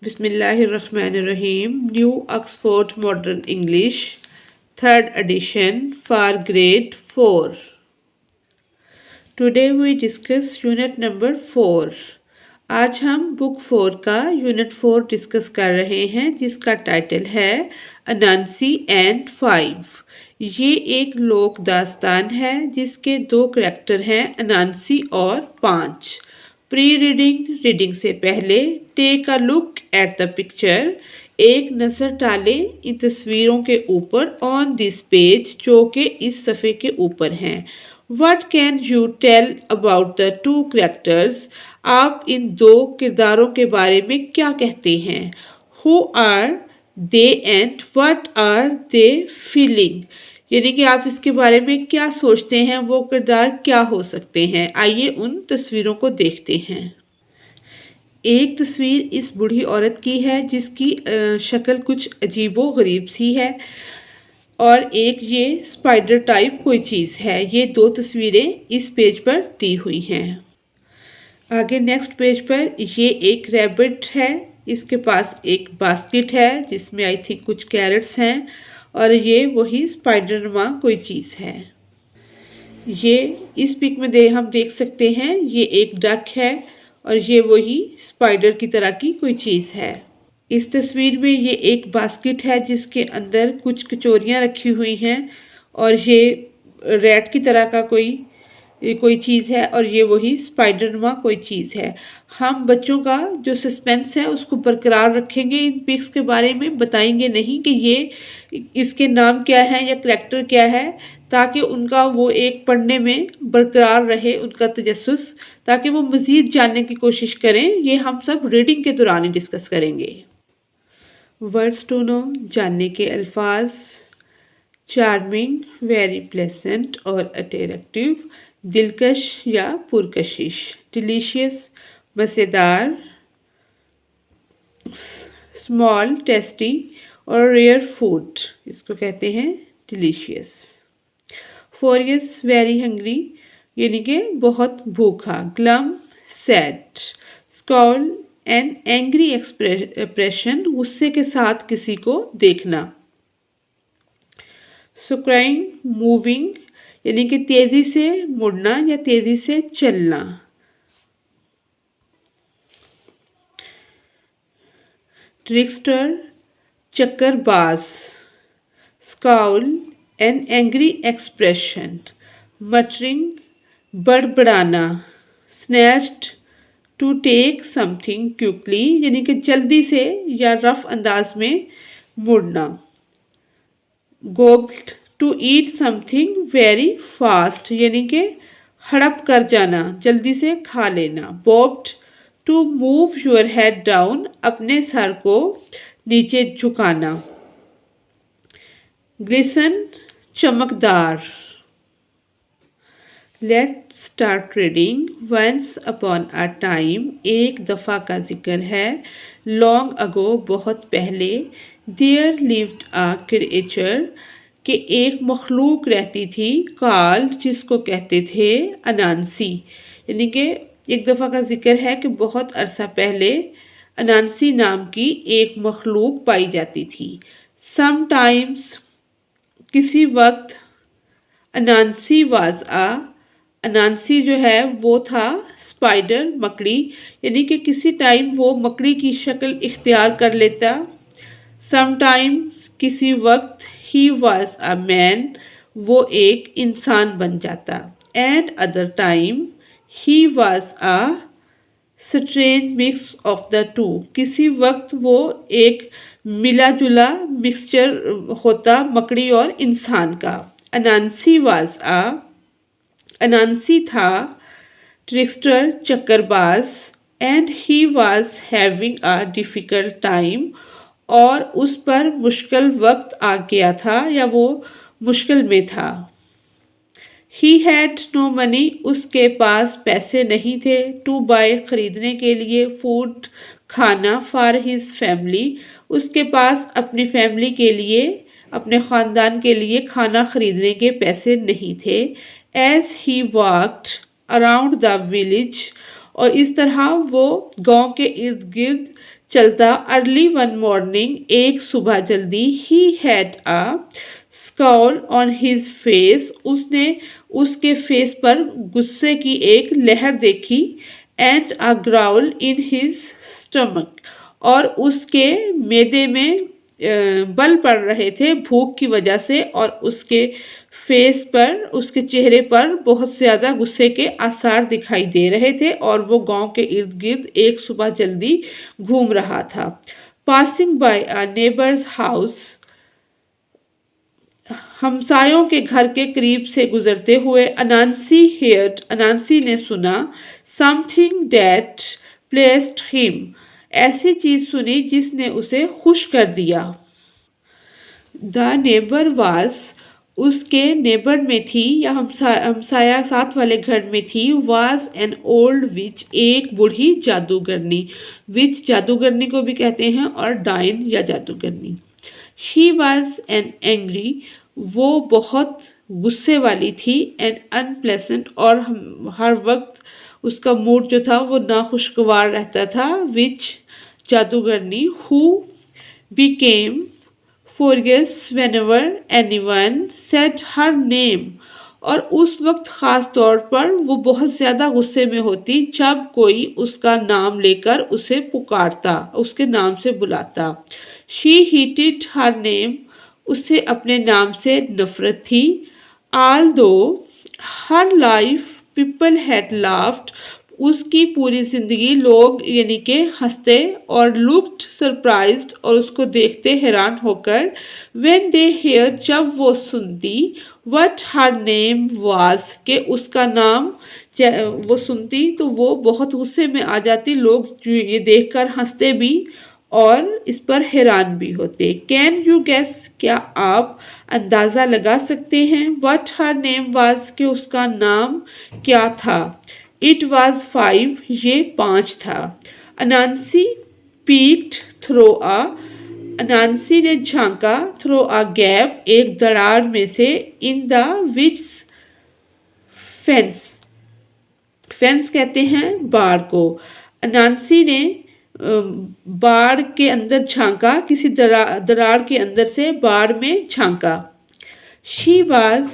Bismillahirrahmanirrahim. New Oxford Modern English, 3rd edition for grade 4. Today we discuss unit number 4. आज हम book 4 का unit 4 discuss कर रहे हैं जिसका टाइटल है अनांसी एंड 5। ये एक लोक दास्तान है जिसके दो करैक्टर हैं अनांसी और 5। प्री रीडिंग से पहले take a look at the picture, एक नज़र डालें इन तस्वीरों के ऊपर ऑन दिस पेज जो कि इस सफ़े के ऊपर हैं। What can you tell about the two characters? आप इन दो किरदारों के बारे में क्या कहते हैं? Who are they and what are they feeling? यानी कि आप इसके बारे में क्या सोचते हैं, वो किरदार क्या हो सकते हैं। आइए उन तस्वीरों को देखते हैं। एक तस्वीर इस बूढ़ी औरत की है जिसकी शक्ल कुछ अजीबो गरीब सी है और एक ये स्पाइडर टाइप कोई चीज़ है। ये दो तस्वीरें इस पेज पर दी हुई हैं। आगे नेक्स्ट पेज पर ये एक रैबिट है, इसके पास एक बास्केट है जिसमें आई थिंक कुछ कैरेट्स हैं और ये वही स्पाइडर नुमा कोई चीज़ है। ये इस पिक में हम देख सकते हैं ये एक डक है और ये वही स्पाइडर की तरह की कोई चीज़ है। इस तस्वीर में ये एक बास्केट है जिसके अंदर कुछ कचौरियाँ रखी हुई हैं और ये रैट की तरह का कोई चीज़ है और ये वही स्पाइडर नुमा कोई चीज़ है। हम बच्चों का जो सस्पेंस है उसको बरकरार रखेंगे, इन पिक्स के बारे में बताएंगे नहीं कि ये इसके नाम क्या है या करैक्टर क्या है, ताकि उनका वो एक पढ़ने में बरकरार रहे उनका तजस्सुस, ताकि वो मज़ीद जानने की कोशिश करें। ये हम सब रीडिंग के दौरान ही डिस्कस करेंगे। वर्ड्स टू नो, जानने के अल्फाज। चार्मिंग, वेरी प्लेसेंट और अट्रैक्टिव, दिलकश या पुरकशिश। डिलीशियस, मज़ेदार। स्मॉल, टेस्टी और रेयर फूड, इसको कहते हैं डिलीशियस। फ्यूरियस, वेरी हंग्री, यानी कि बहुत भूखा। Glum, sad. Scowl, an angry expression, गुस्से के साथ किसी को देखना। स्क्राइंग, मूविंग, यानी कि तेज़ी से मुड़ना या तेज़ी से चलना। ट्रिकस्टर, चक्करबाज। Scowl, an angry expression. Muttering, बड़बड़ाना। Snatched, to take something quickly, यानी कि जल्दी से या रफ अंदाज में मुड़ना। Gobbled, to eat something very fast, यानी कि हड़प कर जाना, जल्दी से खा लेना। Bobbed, to move your head down, अपने सर को नीचे झुकाना। ग्लिसन, चमकदार। Let start reading. Once upon a time, एक दफ़ा का जिक्र है। लॉन्ग अगो, बहुत पहले। देयर लिव्ड अ क्रिएचर, कि एक मखलूक रहती थी। कॉल्ड, जिसको कहते थे अनांसी, यानी कि एक दफ़ा का जिक्र है कि बहुत अरसा पहले अनांसी नाम की एक मखलूक पाई जाती थी। समटाइम्स, किसी वक्त। अनांसी वाज अ, अनांसी जो है वो था स्पाइडर, मकड़ी, यानी कि किसी टाइम वो मकड़ी की शक्ल इख्तियार कर लेता। समटाइम्स, किसी वक्त। ही वॉज अ मैन, वो एक इंसान बन जाता। And other time, he was a strange mix of the two, किसी वक्त वो एक मिला जुला मिक्सचर होता मकड़ी और इंसान का। अनांसी वाज अ, अनांसी था। ट्रिकस्टर, चक्करबाज। And he was having a difficult time, और उस पर मुश्किल वक्त आ गया था या वो मुश्किल में था। ही हैड नो मनी, उसके पास पैसे नहीं थे। टू बाय, खरीदने के लिए। फूड, खाना। फॉर हिज फैमिली, उसके पास अपनी फैमिली के लिए, अपने ख़ानदान के लिए खाना खरीदने के पैसे नहीं थे। As he walked around the village, और इस तरह वो गांव के इर्द गिर्द चलता। अर्ली वन मॉर्निंग, एक सुबह जल्दी, he had a scowl on his face, उसने उसके फेस पर गुस्से की एक लहर देखी। And a growl in his stomach, और उसके मैदे में बल पड़ रहे थे भूख की वजह से, और उसके फेस पर, उसके चेहरे पर बहुत ज़्यादा गुस्से के आसार दिखाई दे रहे थे, और वो गांव के इर्द गिर्द एक सुबह जल्दी घूम रहा था। Passing by a neighbour's house, हमसायों के घर के करीब से गुजरते हुए, अनांसी हेयर्ड, अनांसी ने सुना, समथिंग दैट प्लेस्ड हिम, ऐसी चीज सुनी जिसने उसे खुश कर दिया। द नेबर वाज, उसके नेबर में थी, या हमसाया साथ वाले घर में थी। वाज एन ओल्ड विच, एक बूढ़ी जादूगरनी। विच जादूगरनी को भी कहते हैं, और डाइन या जादूगरनी। शी वॉज एन एंग्री, वो बहुत गुस्से वाली थी। एंड अनप्लेसेंट, और हर वक्त उसका मूड जो था वो नाखुशगवार रहता था। विच जादूगरनी, who became furious whenever anyone said her name, और उस वक्त ख़ास तौर पर वो बहुत ज़्यादा गुस्से में होती जब कोई उसका नाम लेकर उसे पुकारता, उसके नाम से बुलाता। शी hated her name, उसे अपने नाम से नफरत थी। Although her life people had laughed, उसकी पूरी जिंदगी लोग यानी कि हंसते, और लुक्ड सरप्राइज्ड, और उसको देखते हैरान होकर। व्हेन दे हेयर, जब वो सुनती, व्हाट हर नेम वाज, के उसका नाम वो सुनती तो वो बहुत गुस्से में आ जाती। लोग जो ये देखकर हंसते भी और इस पर हैरान भी होते। कैन यू गेस, क्या आप अंदाज़ा लगा सकते हैं? व्हाट हर नेम वाज, के उसका नाम क्या था? इट वॉज 5, ये 5 था। अनांसी पीक्ड थ्रो अ, अनांसी ने झांका, थ्रो अ गैप, एक दरार में से, in the which fence, fence कहते हैं बाड़ को। अनांसी ने बाड़ के अंदर झांका, किसी दरार के अंदर से बाड़ में झांका। शी वॉज,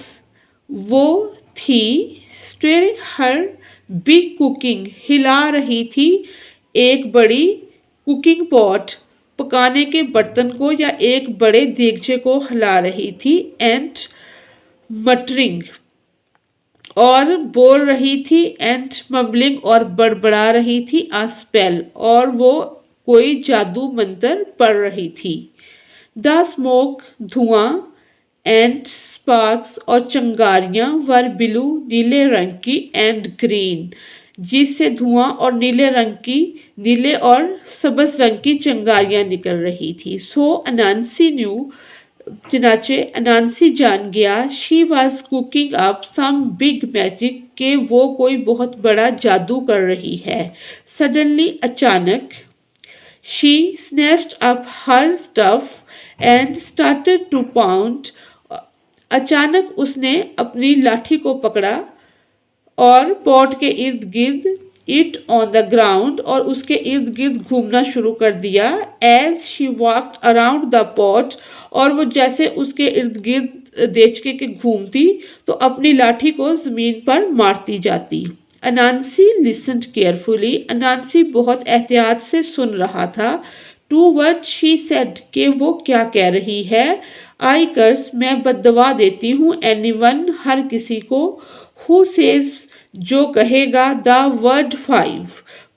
वो थी, स्टेरिंग हर बिग कुकिंग, हिला रही थी एक बड़ी कुकिंग पॉट, पकाने के बर्तन को, या एक बड़े देगचे को हिला रही थी। एंड मटरिंग, और बोल रही थी। एंड मम्बलिंग, और बड़बड़ा रही थी। आ स्पेल, और वो कोई जादू मंत्र पढ़ रही थी। द स्मोक, धुआं, एंड स्पार्क्स, और चंगारियां, वर ब्लू, नीले रंग की, एंड ग्रीन, जिससे धुआं और नीले रंग की, नीले और सब्ज रंग की चंगारियां निकल रही थी। सो अनांसी न्यू, चनाचे अनांसी जान गया, she was cooking up some big magic, के वो कोई बहुत बड़ा जादू कर रही है। सडनली, अचानक, she snatched up her stuff and started to pound, अचानक उसने अपनी लाठी को पकड़ा और पॉट के इर्द गिर्द, इट ऑन द ग्राउंड, और उसके इर्द गिर्द घूमना शुरू कर दिया। As she walked around the pot, और वो जैसे उसके इर्द गिर्द देचके के घूमती तो अपनी लाठी को जमीन पर मारती जाती। अनांसी लिसन्ड केयरफुली, अनांसी बहुत एहतियात से सुन रहा था। टू व्हाट शी सेड, के वो क्या कह रही है। आई कर्स, मैं बद्दुआ देती हूँ, एनीवन, हर किसी को, हु सेज, जो कहेगा, द वर्ड 5,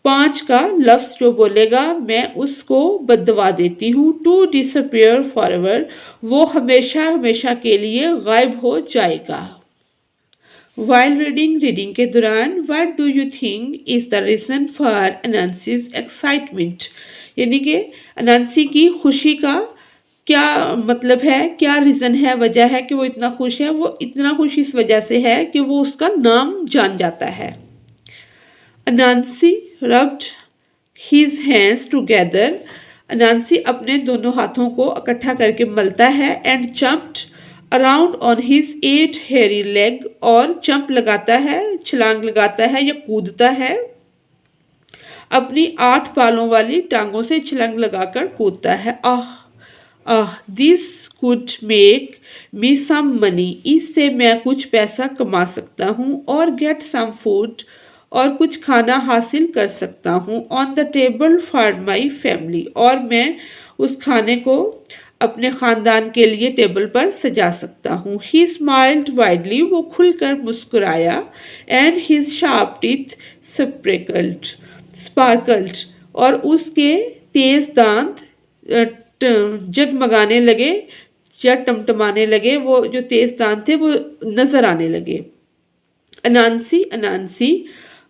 5 का लफ्ज जो बोलेगा, मैं उसको बद्दुआ देती हूँ। टू डिसअपियर फॉरएवर, वो हमेशा हमेशा के लिए गायब हो जाएगा। वाइल रीडिंग, रीडिंग के दौरान, what do you think is the reason for Anansi's excitement, यानी कि अनांसी की खुशी का क्या मतलब है, क्या रीज़न है, वजह है कि वो इतना खुश है। वो इतना खुश इस वजह से है कि वो उसका नाम जान जाता है। अनांसी रब्ड हिज हैंड्स टुगेदर, अनांसी अपने दोनों हाथों को इकट्ठा करके मलता है। And jumped around on his 8 hairy leg, और जंप लगाता है, छलांग लगाता है या कूदता है। अपनी 8 पालों वाली टांगों से छलांग लगाकर कूदता है। Ah ah, this could make me some money, इससे मैं कुछ पैसा कमा सकता हूँ। और गेट सम फूड, और कुछ खाना हासिल कर सकता हूँ। On the table for my family, और मैं उस खाने को अपने ख़ानदान के लिए टेबल पर सजा सकता हूँ। ही स्माइल्ड वाइडली, वो खुलकर मुस्कुराया। And his sharp teeth sparkled, और उसके तेज दांत जगमगाने लगे या टमटमाने लगे। वो जो तेज दांत थे वो नजर आने लगे। अनांसी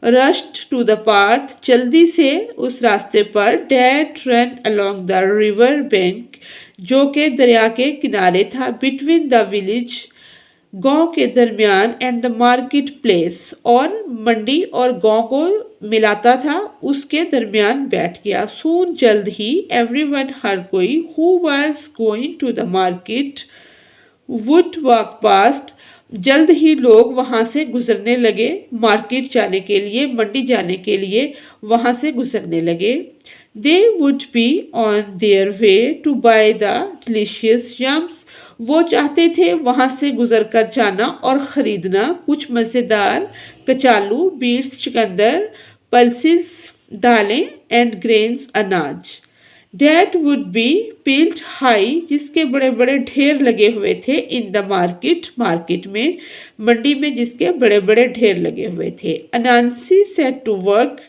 रश्ड टू द पाथ, जल्दी से उस रास्ते पर। Dad run along the river bank, जो के दरिया के किनारे था। बिटवीन द विलेज, गांव के दरमियान। एंड द मार्केट प्लेस, और मंडी और गांव को मिलाता था, उसके दरमियान बैठ गया। सून, जल्द ही। एवरीवन, हर कोई। Who was going to the market would walk past, जल्द ही लोग वहां से गुजरने लगे। मार्केट जाने के लिए, मंडी जाने के लिए वहां से गुजरने लगे। They would be on their way to buy the delicious yams, वो चाहते थे वहां से गुजर कर जाना और ख़रीदना कुछ मज़ेदार कचालू, बीट्स, चुकंदर, पल्सेस, दालें एंड ग्रेन्स, अनाज। That would be peeled high, जिसके बड़े बड़े ढेर लगे हुए थे। इन द मार्केट में, मंडी में जिसके बड़े बड़े ढेर लगे हुए थे। Anansi set to work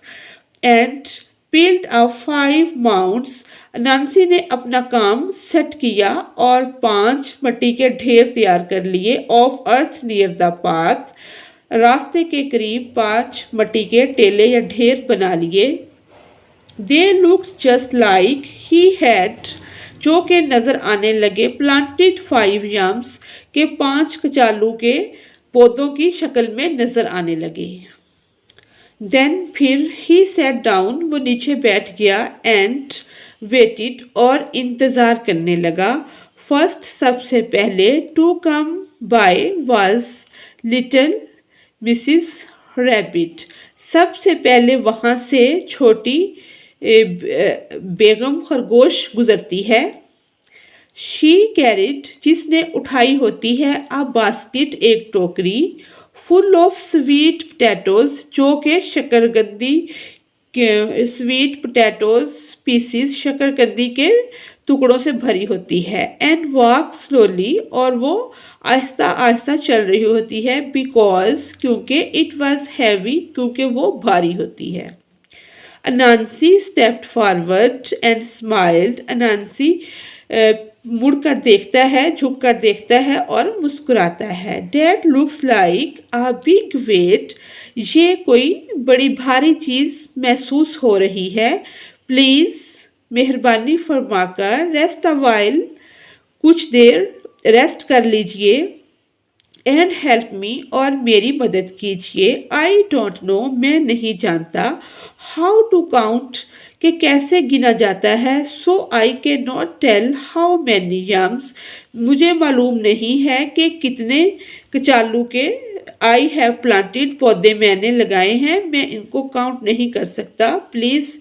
and piled up 5 mounds, Anansi ने अपना काम सेट किया और 5 मट्टी के ढेर तैयार कर लिए। Of earth near the path, रास्ते के करीब 5 मट्टी के टेले या ढेर बना लिए। They look just like he had, जो के नजर आने लगे। प्लांटेड 5 यम्स, के 5 कचालू के पौधों की शक्ल में नजर आने लगे। देन फिर ही सेट डाउन, वो नीचे बैठ गया। एंड वेटिड, और इंतज़ार करने लगा। फर्स्ट, सबसे पहले। To come by was little Mrs Rabbit, सबसे पहले वहाँ से छोटी बेगम खरगोश गुजरती है। शी कैरिड, जिसने उठाई होती है। अ बास्केट, एक टोकरी। फुल ऑफ स्वीट पोटैटोज, जो के शकरकंदी के स्वीट पोटैटोज पीसीस, शकरकंदी के टुकड़ों से भरी होती है। एंड वॉक स्लोली, और वो आहिस्ता आहिस्ता चल रही होती है। बिकॉज, क्योंकि। इट वॉज हैवी, क्योंकि वो भारी होती है। Anansi stepped forward and smiled, Anansi मुड़कर देखता है, झुककर देखता है और मुस्कुराता है। That looks like a big weight, ये कोई बड़ी भारी चीज़ महसूस हो रही है। प्लीज़, मेहरबानी फरमाकर। रेस्ट अ वाइल, कुछ देर रेस्ट कर लीजिए। एंड हेल्प मी, और मेरी मदद कीजिए। आई डोंट नो, मैं नहीं जानता। हाउ टू काउंट, कि कैसे गिना जाता है। So I can not tell how many yams, मुझे मालूम नहीं है कि कितने कचालू के आई हैव प्लांटेड, पौधे मैंने लगाए हैं, मैं इनको काउंट नहीं कर सकता। प्लीज़,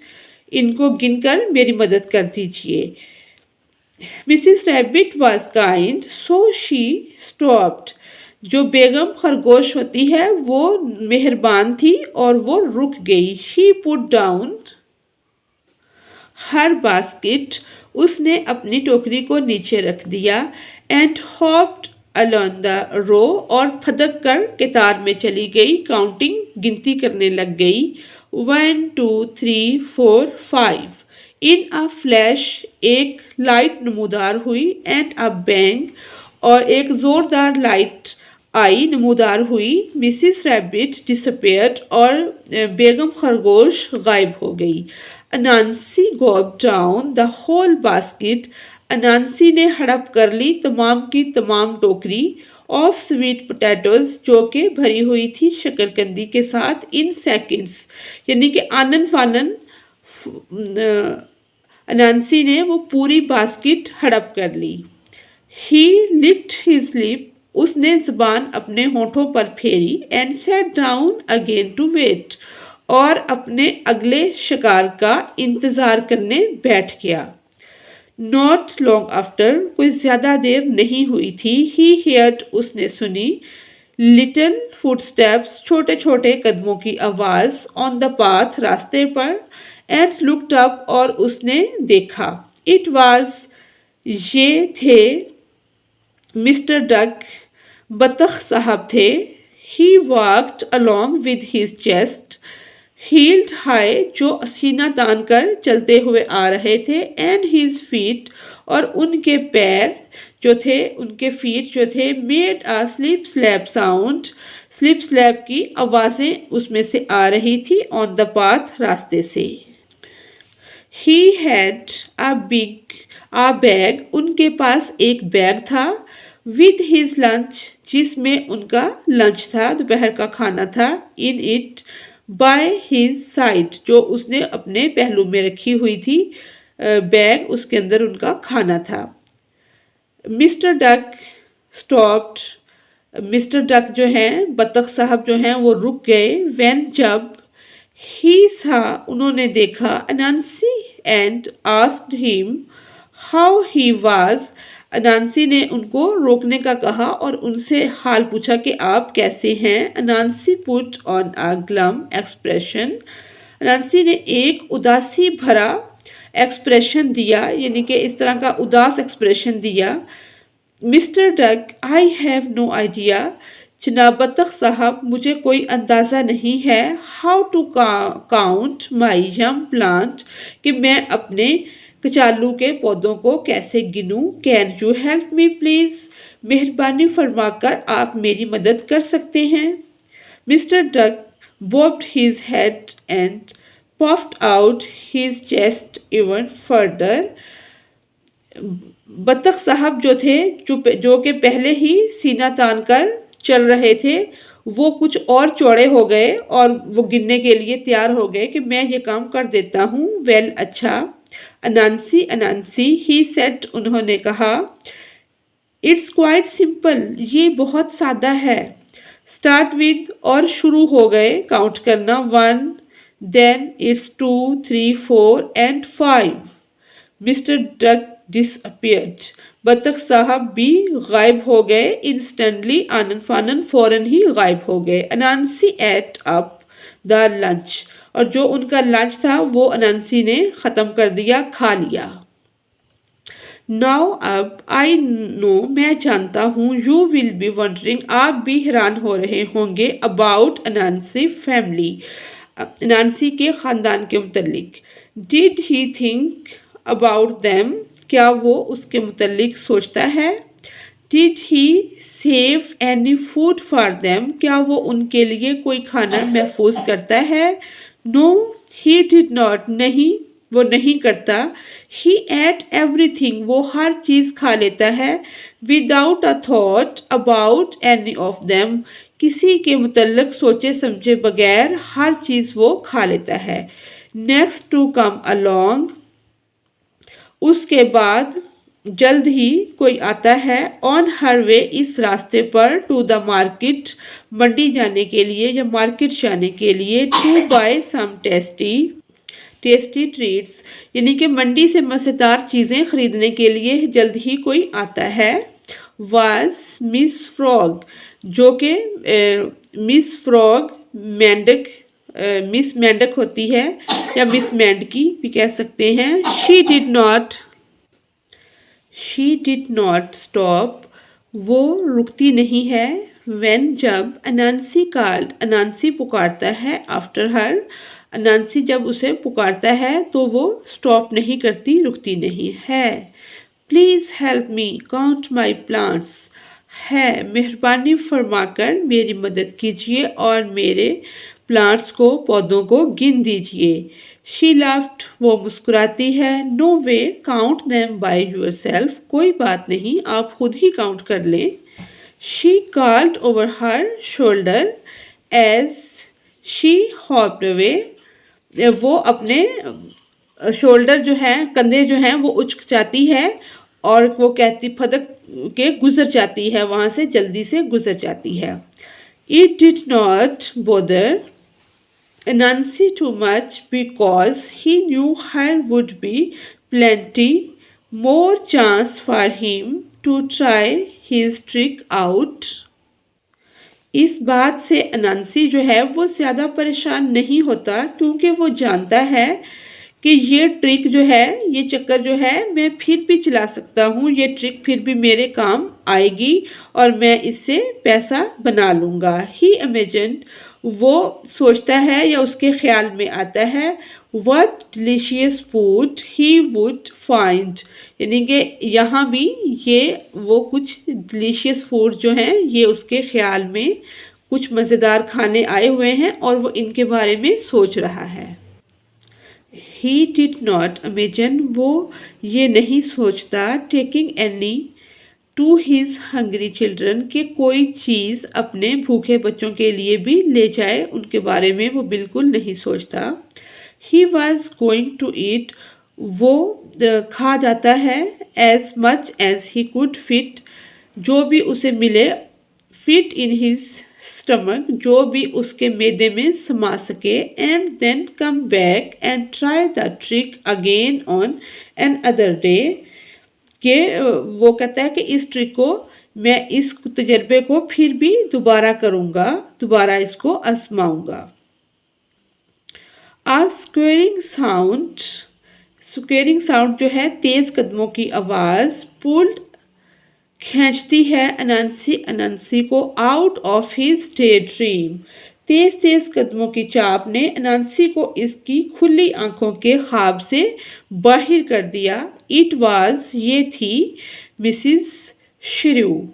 इनको गिनकर मेरी मदद कर दीजिए। Mrs rabbit was kind, so she stopped, जो बेगम खरगोश होती है वो मेहरबान थी और वो रुक गई। She put down her basket, उसने अपनी टोकरी को नीचे रख दिया। And hopped along the row, और फदक कर कतार में चली गई। काउंटिंग, गिनती करने लग गई। 1 2 3 4 5। इन अ फ्लैश, एक लाइट नमूदार हुई। एंड अ बैंग, और एक जोरदार लाइट आई, नमूदार हुई। मिसिस रैबिट डिसअपेयर्ड, और बेगम खरगोश गायब हो गई। Anansi gobbled down the whole basket, Anansi ने हड़प कर ली तमाम की तमाम टोकरी। ऑफ स्वीट पोटैटोज, जो कि भरी हुई थी शकरकंदी के साथ। इन सेकेंड्स, यानी कि आनन फानन अनांसी ने वो पूरी बास्केट हड़प कर ली। ही लिक्ड हिज लिप, उसने ज़बान अपने होठों पर फेरी। And sat down again to wait, और अपने अगले शिकार का इंतज़ार करने बैठ गया। नॉट लॉन्ग आफ्टर, कोई ज़्यादा देर नहीं हुई थी, ही हियर्ड, उसने सुनी, लिटिल फुटस्टेप्स, छोटे छोटे कदमों की आवाज़, ऑन द पाथ, रास्ते पर, एंड लुक्ड अप, और उसने देखा। इट वॉज, ये थे मिस्टर डक, बतख साहब थे। He walked along with his chest held high, जो सीना तान कर चलते हुए आ रहे थे, एंड हिज फीट, और उनके पैर जो थे, उनके फीट जो थे, made a slip slap sound, slip slap की आवाज़ें उसमें से आ रही थी, ऑन द पाथ, रास्ते से। ही हैड अ बैग, उनके पास एक बैग था, विद हिज लंच, जिसमें उनका लंच था, दोपहर का खाना था, in it, by his side, जो उसने अपने पहलू में रखी हुई थी बैग, उसके अंदर उनका खाना था। Mister duck stopped, mister duck जो हैं, बतख साहब जो हैं, वो रुक गए। व्हेन, जब, ही सा, उन्होंने देखा, Anansi, and asked him how he was, Anansi ने उनको रोकने का कहा और उनसे हाल पूछा कि आप कैसे हैं। Anansi put on a glum expression, Anansi ने एक उदासी भरा एक्सप्रेशन दिया, यानी कि इस तरह का उदास एक्सप्रेशन दिया। Mister duck, I have no idea, जनाब बतख साहब, मुझे कोई अंदाज़ा नहीं है, how to count my young plant, कि मैं अपने कचालू के पौधों को कैसे गिनूं। Can you help me please, मेहरबानी फरमाकर आप मेरी मदद कर सकते हैं। Mister duck bobbed his head and puffed out his chest even further. बतख साहब जो थे, जो कि पहले ही सीना तान कर चल रहे थे, वो कुछ और चौड़े हो गए और वो गिनने के लिए तैयार हो गए कि मैं ये काम कर देता हूँ। वेल, अच्छा। अनांसी, अनांसी, ही सेड, उन्होंने कहा, इट्स क्वाइट सिंपल, ये बहुत सादा है। स्टार्ट विद, और शुरू हो गए काउंट करना, 1, then it's 2, 3, 4 and 5। Mr Duck disappeared, बतख साहब भी गायब हो गए। इंस्टेंटली, आनन फानन, फौरन ही गायब हो गए। अनांसी एट अप द लंच, और जो उनका लंच था वो अनांसी ने ख़त्म कर दिया, खा लिया। नाउ, अब, आई नो, मैं जानता हूँ, यू विल बी वंडरिंग, आप भी हैरान हो रहे होंगे, अबाउट अनांसी फैमिली, अनांसी के ख़ानदान के मुतल्लिक। Did he think about them, क्या वो उसके मुतल्लिक सोचता है। Did he save any food for them, क्या वो उनके लिए कोई खाना महफूज करता है। नो, ही डिड नॉट, नहीं, वो नहीं करता। ही एट एवरीथिंग, वो हर चीज़ खा लेता है। Without a thought about any of them, किसी के मुतल्लिक सोचे समझे बगैर हर चीज़ वो खा लेता है। नेक्स्ट टू कम अलोंग, उसके बाद जल्द ही कोई आता है। ऑन हर वे, इस रास्ते पर। टू द मार्केट, मंडी जाने के लिए या मार्केट जाने के लिए। To buy some tasty treats, यानी कि मंडी से मज़ेदार चीज़ें खरीदने के लिए जल्द ही कोई आता है। वाज मिस फ्रॉग, जो कि मिस फ्रॉग मेंढक, मिस मेंढक होती है या मिस मेंढकी भी कह सकते हैं। शी डिड नॉट स्टॉप, वो रुकती नहीं है। व्हेन, जब, अनांसी कॉल्ड, अनांसी पुकारता है, आफ्टर हर, अनांसी जब उसे पुकारता है तो वो स्टॉप नहीं करती, रुकती नहीं है। Please help me count my plants, है, मेहरबानी फरमाकर मेरी मदद कीजिए और मेरे प्लांट्स को, पौधों को गिन दीजिए। शी लाफ्ड, वो मुस्कुराती है। No way, count them by yourself, कोई बात नहीं, आप खुद ही काउंट कर लें। She called over her shoulder as she hopped away, वो अपने शोल्डर जो है, कंधे जो हैं, वो उचक जाती है और वो कहती, फदक के गुजर जाती है, वहाँ से जल्दी से गुजर जाती है। It did not bother, Anansi too much because he knew there would be plenty more chance for him to try his trick out. इस बात से अनांसी जो है वो ज़्यादा परेशान नहीं होता क्योंकि वो जानता है कि ये ट्रिक जो है, ये चक्कर जो है मैं फिर भी चला सकता हूँ, ये ट्रिक फिर भी मेरे काम आएगी और मैं इससे पैसा बना लूँगा। ही इमेजिन्ड, वो सोचता है या उसके ख्याल में आता है, what delicious food he would find, यानी कि यहाँ भी ये वो कुछ डिलीशियस फूड जो हैं ये उसके ख्याल में कुछ मज़ेदार खाने आए हुए हैं और वो इनके बारे में सोच रहा है। ही डिड नॉट इमेजिन, वो ये नहीं सोचता, taking any two his hungry children, के कोई चीज़ अपने भूखे बच्चों के लिए भी ले जाए, उनके बारे में वो बिल्कुल नहीं सोचता। He was going to eat, वो खा जाता है, as much as he could fit, जो भी उसे मिले, फिट इन हिज स्टमक, जो भी उसके मैदे में समा सके, and then come back and try the trick again on another day, कि वो कहता है कि इस ट्रिक को मैं, इस तजर्बे को फिर भी दोबारा करूँगा, दोबारा इसको आजमाऊँगा। आ स्क्वेयरिंग साउंड जो है तेज़ कदमों की आवाज़, पुल्ड, खींचती है अनांसी को out of his daydream, तेज तेज कदमों की चाप ने अनांसी को इसकी खुली आंखों के ख्वाब से बाहर कर दिया। इट वाज, ये थी मिसिस श्रू,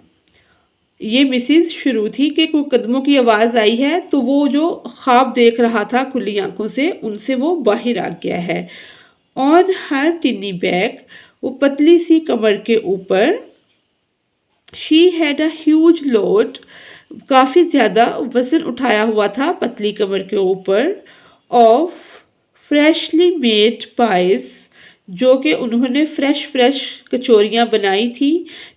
ये मिसिस श्रू थी कि कोई कदमों की आवाज़ आई है तो वो जो ख्वाब देख रहा था खुली आंखों से, उनसे वो बाहर आ गया है। ऑन हर टिनी बैग, वो पतली सी कमर के ऊपर, she had a huge load, काफ़ी ज़्यादा वज़न उठाया हुआ था पतली कमर के ऊपर, ऑफ फ्रेशली मेड पाइस, जो कि उन्होंने फ्रेश कचौरियाँ बनाई थी,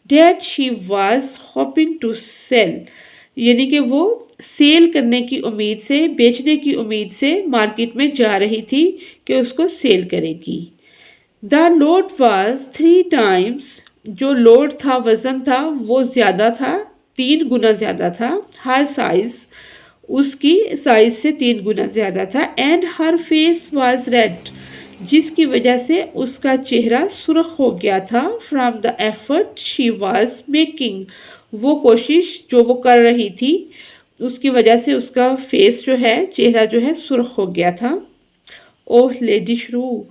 that she was hoping to sell, यानी कि वो सेल करने की उम्मीद से, बेचने की उम्मीद से मार्केट में जा रही थी कि उसको सेल करेगी। द लोड वाज 3 टाइम्स, जो लोड था, वज़न था, वो ज़्यादा था, 3 गुना ज़्यादा था। हर साइज़, उसकी साइज़ से 3 गुना ज़्यादा था। And her face was red, जिसकी वजह से उसका चेहरा सुर्ख हो गया था। From the effort she was making, वो कोशिश जो वो कर रही थी उसकी वजह से उसका फेस जो है, चेहरा जो है, सुर्ख हो गया था। ओह लेडी श्रू,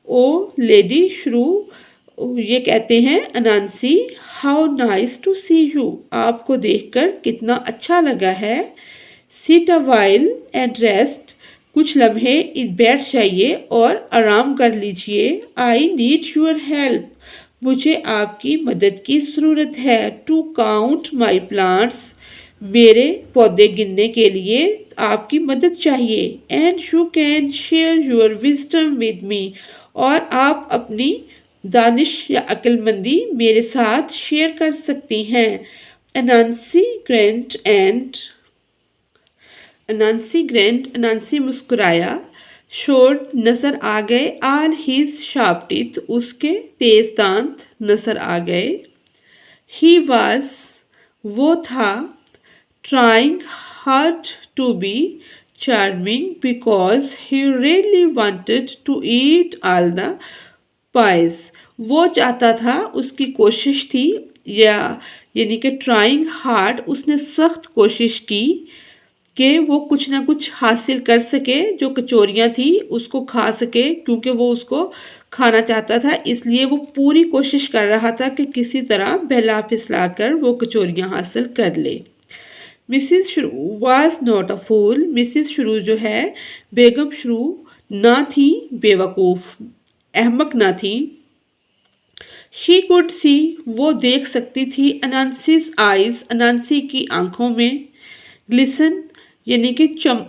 ओ लेडी श्रू, ये कहते हैं Anansi, how nice to see you, आपको देखकर कितना अच्छा लगा है। Sit a while and rest, कुछ लम्हे बैठ जाइए और आराम कर लीजिए। आई नीड योर हेल्प, मुझे आपकी मदद की ज़रूरत है। टू काउंट माई प्लांट्स, मेरे पौधे गिनने के लिए आपकी मदद चाहिए। And you can share your wisdom with me, और आप अपनी दानिश या अक्लमंदी मेरे साथ शेयर कर सकती हैं। अनांसी ग्रेंट एंड अनांसी मुस्कुराया। शोर नज़र आ गए, आल हिज शार्प टीथ, उसके तेज दांत नज़र आ गए। ही वाज, वो था, trying hard to be charming because he really wanted to eat all the pies, वो चाहता था, उसकी कोशिश थी, या यानी कि ट्राइंग हार्ड, उसने सख्त कोशिश की कि वो कुछ ना कुछ हासिल कर सके, जो कचौरियाँ थी उसको खा सके, क्योंकि वो उसको खाना चाहता था, इसलिए वो पूरी कोशिश कर रहा था कि किसी तरह बहला फिसला कर वो कचौरियाँ हासिल कर ले। Mrs Shrew was not a fool, Mrs Shrew जो है, बेगम श्रू ना थी बेवकूफ़, अहमक ना थी। शी कुड सी, वो देख सकती थी, अनांसीज आइज, अनांसी की आंखों में, ग्लिसन यानी कि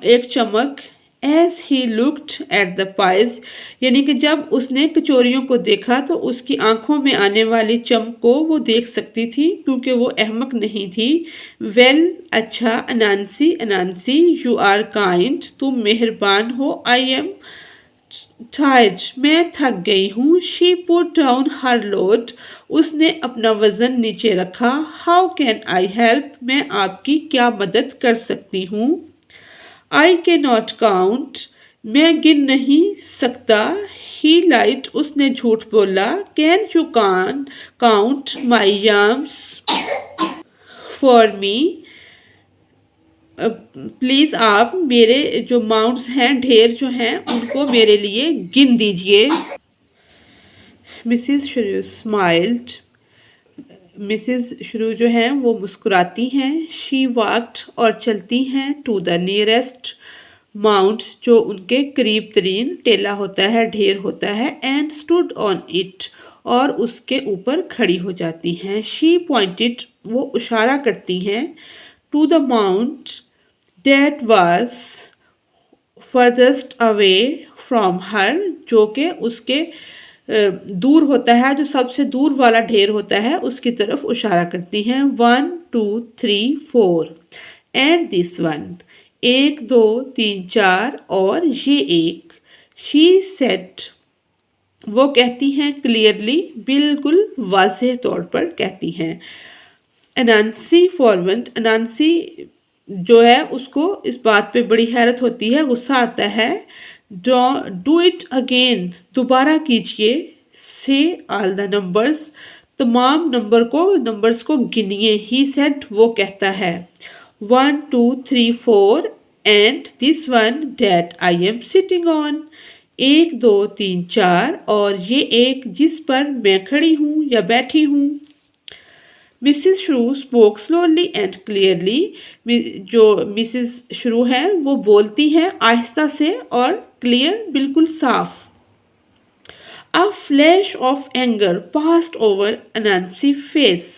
एक चमक, as he looked at the pies, यानी कि जब उसने कचोरियों को देखा तो उसकी आंखों में आने वाली चमक को वो देख सकती थी क्योंकि वो अहमक नहीं थी। वेल अच्छा, अनांसी अनांसी, यू आर काइंड, तुम मेहरबान हो। आई एम टायर्ड, मैं थक गई हूँ। She put down her load, उसने अपना वजन नीचे रखा। हाउ कैन आई हेल्प, मैं आपकी क्या मदद कर सकती हूँ। आई के नॉट काउंट, मैं गिन नहीं सकता। ही लाइट, उसने झूठ बोला। Can you count my yams for me, please आप मेरे जो माउंट्स हैं, ढेर जो हैं, उनको मेरे लिए गिन दीजिए। मिसिज शुरू स्माइल्ड, मिसिज शुरू जो हैं वो मुस्कुराती हैं। शी वॉक्ड, और चलती हैं, टू द नियरेस्ट माउंट, जो उनके करीब तरीन टेला होता है, ढेर होता है। एंड स्टूड ऑन इट, और उसके ऊपर खड़ी हो जाती हैं। शी पॉइंटेड, वो इशारा करती हैं, to the mount that was farthest away from her, जो कि उसके दूर होता है, जो सबसे दूर वाला ढेर होता है उसकी तरफ इशारा करती हैं। 1 2 3 4 एंड दिस वन, 1 2 3 4, और ये एक। शी सेड, वो कहती हैं, क्लियरली, बिल्कुल वाज़ेह तौर पर कहती हैं। अनांसी फॉरवेंट, अनांसी जो है उसको इस बात पे बड़ी हैरत होती है, गुस्सा आता है। डू इट अगेन, दोबारा कीजिए। से ऑल द नंबर्स, तमाम नंबर्स को गिनिए। ही सेड, वो कहता है। 1 2 3 4 and this one that I am sitting on, 1 2 3 4, और ये एक जिस पर मैं खड़ी हूँ या बैठी हूँ। मिसिज श्रू स्पोक स्लोली एंड क्लियरली, जो मिसिज श्रू हैं वो बोलती हैं आहिस्ता से और क्लियर, बिल्कुल साफ। A flash of anger passed over Anansi face,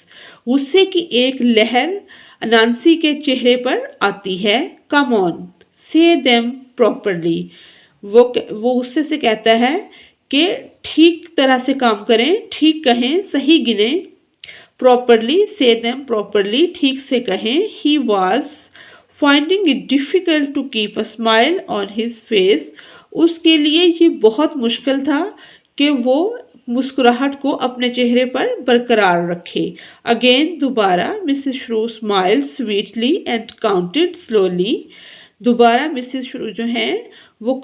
गुस्से की एक लहर अनांसी के चेहरे पर आती है। कम ऑन, से देम प्रॉपरली, वो गुस्से से कहता है कि ठीक तरह से काम करें, ठीक कहें, सही गिने। प्रॉपरली, से देम प्रॉपरली, ठीक से कहें। He was finding it difficult to keep a smile on his face, उसके लिए ये बहुत मुश्किल था कि वो मुस्कुराहट को अपने चेहरे पर बरकरार रखे। अगेन, दोबारा, मिसेस श्रू smile sweetly and counted slowly, दोबारा मिसेस श्रू जो हैं वो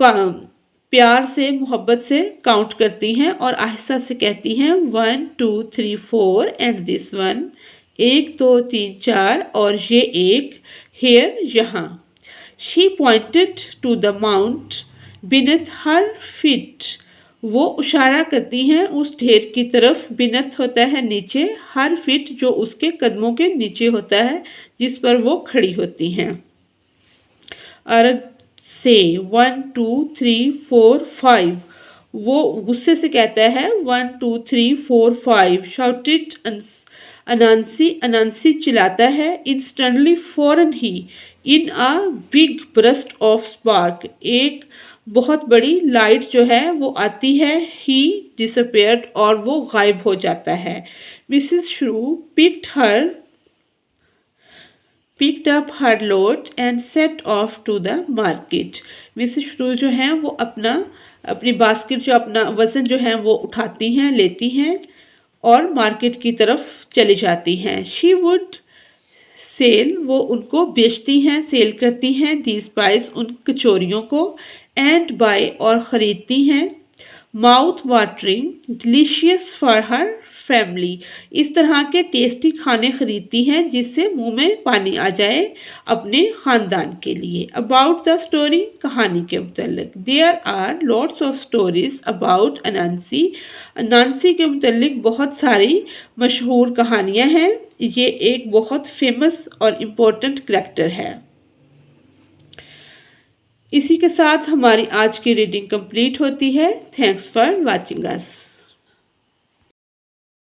प्यार से, मोहब्बत से काउंट करती हैं और आहिस्ता से कहती हैं, 1 2 3 4 एंड दिस वन, 1 2 3 4, और ये एक। हेयर, यहाँ। She pointed to the mount beneath her feet, वो इशारा करती हैं उस ढेर की तरफ। बिनथ होता है नीचे, हर फीट जो उसके कदमों के नीचे होता है, जिस पर वो खड़ी होती हैं। और से 1 2 3 4 5, वो गुस्से से कहता है 1 2 3 4 5। शाउटेड अनांसी, अनांसी चिल्लाता है। इंस्टेंटली, फौरन ही। In a big burst of spark, एक बहुत बड़ी लाइट जो है वो आती है। ही डिसअपेयर्ड, और वो गायब हो जाता है। मिसेस श्रू picked up her load and set off to the market. Mrs श्रू जो हैं वो अपनी बास्केट, जो अपना वज़न जो है वो उठाती हैं, लेती हैं और मार्केट की तरफ चली जाती हैं। शी वुड सेल, वो उनको बेचती हैं, सेल करती हैं। दीज बाइज, उन कचोरियों को। एंड बाय, और ख़रीदती हैं। Mouth watering delicious for her family, इस तरह के टेस्टी खाने खरीदती हैं जिससे मुंह में पानी आ जाए अपने ख़ानदान के लिए। अबाउट द स्टोरी, कहानी के मुतल्लिक। There are lots of stories about Anansi, Anansi के मुतल्लिक बहुत सारी मशहूर कहानियाँ हैं। ये एक बहुत फेमस और इम्पोर्टेंट करेक्टर है। इसी के साथ हमारी आज की रीडिंग कंप्लीट होती है। Thanks for watching us.